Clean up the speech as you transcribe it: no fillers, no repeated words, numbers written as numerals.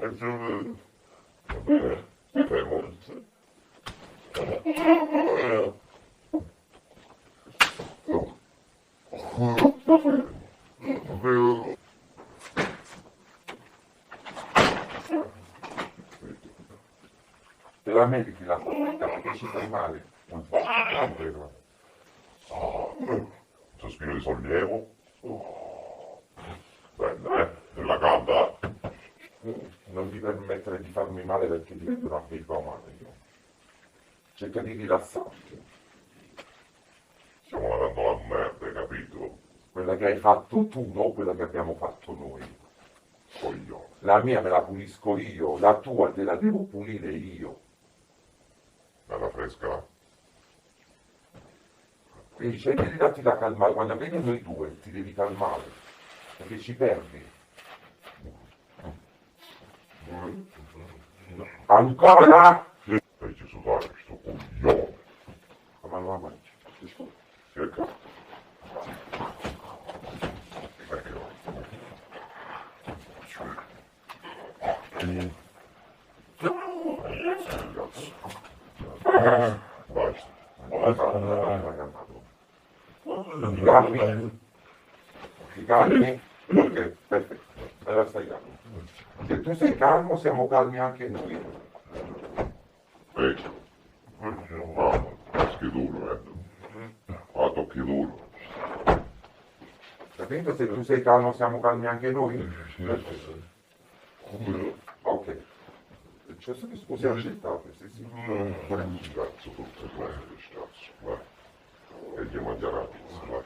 molto. Te la meriti la vita perché ci fai male. Sospiro di sollievo. Bella, nella calda. Non ti permettere di farmi male perché ti farò male io. Cerca di rilassarti. Stiamo lavando la merda, hai capito? Quella che hai fatto tu, non quella che abbiamo fatto noi. Coglione. La mia me la pulisco io, la tua te la devo pulire io. Bella fresca. Quindi cerchi di darti da calmare, quando vedi noi due ti devi calmare, perché ci perdi. Ancora? Fai sudare sto coglione. Ma non la mangi. Cerca. Basta. Ti calmi? Ti calmi? Ok, perfetto. Allora stai calmo. Se tu sei calmo siamo calmi anche noi. Ecco. Che duro, tocchi duro. Capito? Se tu sei calmo siamo calmi anche noi? Perfetto. Ok. C'è stato scusi accettate, sì. Cazzo, tutte cose, cazzo, vai. E gli mangiare la pizza, vai.